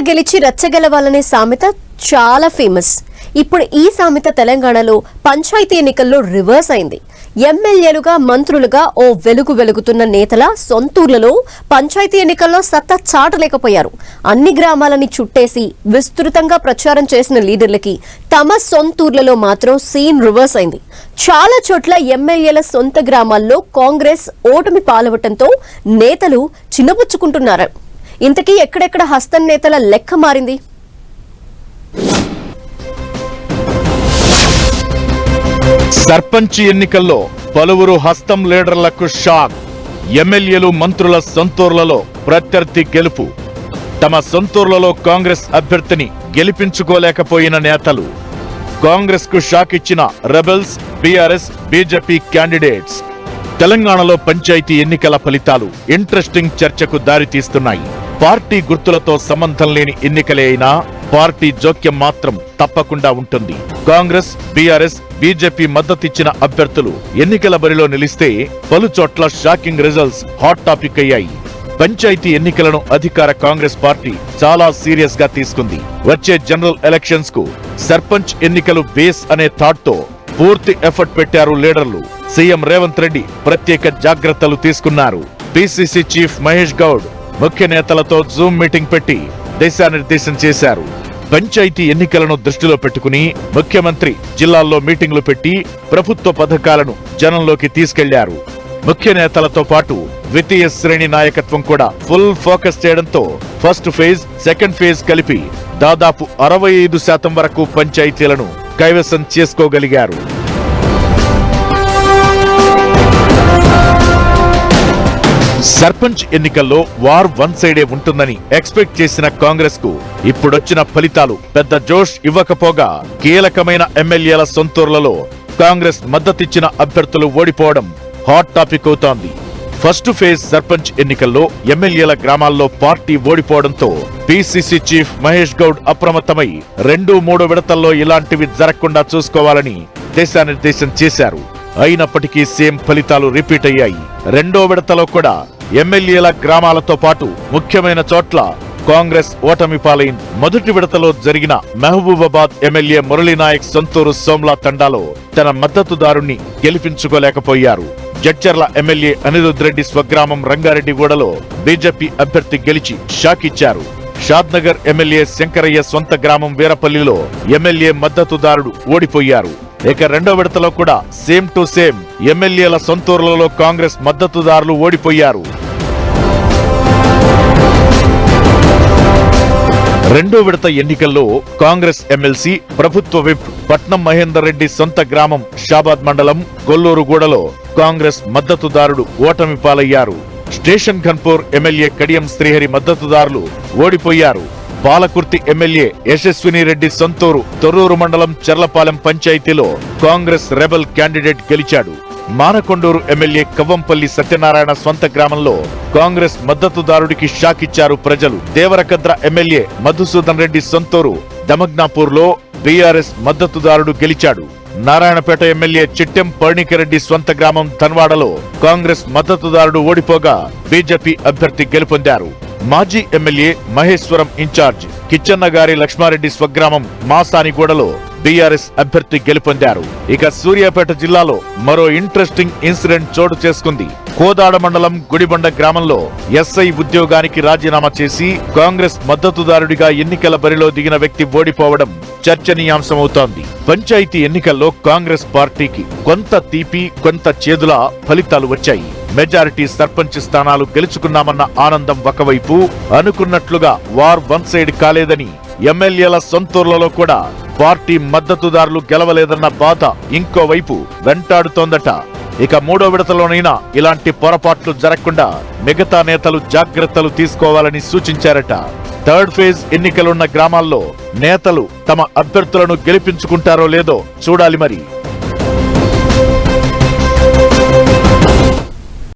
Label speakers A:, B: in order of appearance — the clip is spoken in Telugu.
A: గెలిచి రచ్చగెలవాలనే సామెత చాలా ఫేమస్. ఇప్పుడు ఈ సామెత తెలంగాణలో పంచాయతీ ఎన్నికల్లో రివర్స్ అయింది. ఎమ్మెల్యేలుగా మంత్రులుగా ఓ వెలుగుతున్న నేతల సొంతూర్లలో పంచాయతీ ఎన్నికల్లో సత్తా చాటలేకపోయారు. అన్ని గ్రామాలని చుట్టేసి విస్తృతంగా ప్రచారం చేసిన లీడర్లకి తమ సొంతూర్లలో మాత్రం సీన్ రివర్స్ అయింది. చాలా చోట్ల ఎమ్మెల్యేల సొంత గ్రామాల్లో కాంగ్రెస్ ఓటమి పాలవటంతో నేతలు చిన్నబుచ్చుకుంటున్నారు. ఇంతకీ ఎక్కడెక్కడ హస్తం నేతల లెక్క మారింది?
B: సర్పంచ్ ఎన్నికల్లో పలువురు హస్తం లీడర్లకు షాక్. ఎమ్మెల్యేలు మంత్రుల సొంతూర్లలో ప్రత్యర్థి గెలుపు. తమ సొంతూర్లలో కాంగ్రెస్ అభ్యర్థిని గెలిపించుకోలేకపోయిన నేతలు. కాంగ్రెస్ కు షాక్ ఇచ్చిన రెబెల్స్, బీఆర్ఎస్, బీజేపీ క్యాండిడేట్స్. తెలంగాణలో పంచాయతీ ఎన్నికల ఫలితాలు ఇంట్రెస్టింగ్ చర్చకు దారితీస్తున్నాయి. పార్టీ గుర్తులతో సంబంధం లేని ఎన్నికలే అయినా పార్టీ జోక్యం మాత్రం తప్పకుండా ఉంటుంది. కాంగ్రెస్, బీఆర్ఎస్, బీజేపీ మద్దతిచ్చిన అభ్యర్థులు ఎన్నికల బరిలో నిలిస్తే పలుచోట్ల షాకింగ్ రిజల్ట్స్ హాట్ టాపిక్ అయ్యాయి. పంచాయతీ ఎన్నికలను అధికార కాంగ్రెస్ పార్టీ చాలా సీరియస్ గా తీసుకుంది. వచ్చే జనరల్ ఎలక్షన్స్ కు సర్పంచ్ ఎన్నికలు బేస్ అనే థాట్ తో పూర్తి ఎఫర్ట్ పెట్టారు లీడర్లు. సీఎం రేవంత్ రెడ్డి ప్రత్యేక జాగ్రత్తలు తీసుకున్నారు. పిసిసి చీఫ్ మహేష్ గౌడ్ ముఖ్య నేతలతో జూమ్ మీటింగ్ పెట్టి దిశానిర్దేశం చేశారు. పంచాయతీ ఎన్నికలను దృష్టిలో పెట్టుకుని ముఖ్యమంత్రి జిల్లాల్లో మీటింగ్లు పెట్టి ప్రభుత్వ పథకాలను జనంలోకి తీసుకెళ్లారు. ముఖ్య నేతలతో పాటు ద్వితీయ శ్రేణి నాయకత్వం కూడా ఫుల్ ఫోకస్ చేయడంతో ఫస్ట్ ఫేజ్, సెకండ్ ఫేజ్ కలిపి దాదాపు 65% వరకు పంచాయతీలను కైవసం చేసుకోగలిగారు. సర్పంచ్ ఎన్నికల్లో వార్ వన్ సైడే ఉంటుందని ఎక్స్పెక్ట్ చేసిన కాంగ్రెస్ కు ఇప్పుడొచ్చిన ఫలితాలు పెద్ద జోష్ ఇవ్వకపోగా కీలకమైన ఎమ్మెల్యేల సొంతూర్లలో కాంగ్రెస్ మద్దతిచ్చిన అభ్యర్థులు ఓడిపోవడం హాట్ టాపిక్ అవుతోంది. ఫస్ట్ ఫేజ్ సర్పంచ్ ఎన్నికల్లో ఎమ్మెల్యేల గ్రామాల్లో పార్టీ ఓడిపోవడంతో పిసిసి చీఫ్ మహేష్ గౌడ్ అప్రమత్తమై 2-3 విడతల్లో ఇలాంటివి జరగకుండా చూసుకోవాలని దిశానిర్దేశం చేశారు. అయినప్పటికీ సేమ్ ఫలితాలు రిపీట్ అయ్యాయి. రెండో విడతలో కూడా ఎమ్మెల్యేల గ్రామాలతో పాటు ముఖ్యమైన చోట్ల కాంగ్రెస్ ఓటమి పాలైంది. మొదటి విడతలో జరిగిన మహబూబాబాద్ ఎమ్మెల్యే మురళీనాయక్ సొంతూరు సోమ్లా తండాలో తన మద్దతుదారుణ్ణి గెలిపించుకోలేకపోయారు. జడ్చర్ల ఎమ్మెల్యే అనిరుద్ రెడ్డి స్వగ్రామం రంగారెడ్డిగూడలో బీజేపీ అభ్యర్థి గెలిచి షాక్ ఇచ్చారు. షాద్నగర్ ఎమ్మెల్యే శంకరయ్య సొంత గ్రామం వీరపల్లిలో ఎమ్మెల్యే మద్దతుదారుడు ఓడిపోయారు. ఇక రెండో విడతలో కూడా సేమ్ టు సేమ్ ఎమ్మెల్యేల సొంతూర్లలో కాంగ్రెస్ మద్దతుదారులు ఓడిపోయారు. రెండో విడత ఎన్నికల్లో కాంగ్రెస్ ఎమ్మెల్సీ, ప్రభుత్వ విప్ పట్నం మహేందర్ రెడ్డి సొంత గ్రామం షాబాద్ మండలం గొల్లూరుగూడలో కాంగ్రెస్ మద్దతుదారుడు ఓటమి పాలయ్యారు. స్టేషన్ ఘన్పూర్ ఎమ్మెల్యే కడియం శ్రీహరి మద్దతుదారులు ఓడిపోయారు. పాలకుర్తి ఎమ్మెల్యే యశస్విని రెడ్డి సొంతూరు తొర్రూరు మండలం చెర్లపాలెం పంచాయతీలో కాంగ్రెస్ రెబల్ క్యాండిడేట్ గెలిచాడు. మానకొండూరు ఎమ్మెల్యే కవ్వంపల్లి సత్యనారాయణ సొంత గ్రామంలో కాంగ్రెస్ మద్దతుదారుడికి షాక్ ఇచ్చారు ప్రజలు. దేవరకద్ర ఎమ్మెల్యే మధుసూదన్ రెడ్డి సొంతూరు దమగ్నాపూర్లో బీఆర్ఎస్ మద్దతుదారుడు గెలిచాడు. నారాయణపేట ఎమ్మెల్యే చిట్టెం పర్ణికరెడ్డి స్వంత గ్రామం ధన్వాడలో కాంగ్రెస్ మద్దతుదారుడు ఓడిపోగా బీజేపీ అభ్యర్థి గెలుపొందారు. మాజీ ఎమ్మెల్యే మహేశ్వరం ఇన్ఛార్జ్ కిచ్చన్నగారి లక్ష్మారెడ్డి స్వగ్రామం మాసానిగూడలో బీఆర్ఎస్ అభ్యర్థి గెలుపొందారు. ఇక సూర్యాపేట జిల్లాలో మరో ఇంట్రెస్టింగ్ ఇన్సిడెంట్ చోటు చేసుకుంది. కోదాడ మండలం గుడిబండ గ్రామంలో ఎస్ఐ ఉద్యోగానికి రాజీనామా చేసి కాంగ్రెస్ మద్దతుదారుడిగా ఎన్నికల బరిలో దిగిన వ్యక్తి ఓడిపోవడం చర్చనీయాంశమవుతోంది. పంచాయతీ ఎన్నికల్లో కాంగ్రెస్ పార్టీకి కొంత తీపి, కొంత చేదులా ఫలితాలు వచ్చాయి. మెజారిటీ సర్పంచ్ స్థానాలు గెలుచుకున్నామన్న ఆనందం ఒకవైపు, అనుకున్నట్లుగా వార్ వన్ సైడ్ కాలేదని ఎమ్మెల్యేల సొంతూర్లలో కూడా పార్టీ మద్దతుదారులు గెలవలేదన్న బాధ ఇంకోవైపు వెంటాడుతోందట. ఇక మూడో విడతలోనైనా ఇలాంటి పొరపాట్లు జరగకుండా మిగతా నేతలు జాగ్రత్తలు తీసుకోవాలని సూచించారట. థర్డ్ ఫేజ్ ఎన్నికలున్న గ్రామాల్లో నేతలు తమ అభ్యర్థులను గెలిపించుకుంటారో లేదో చూడాలి మరి.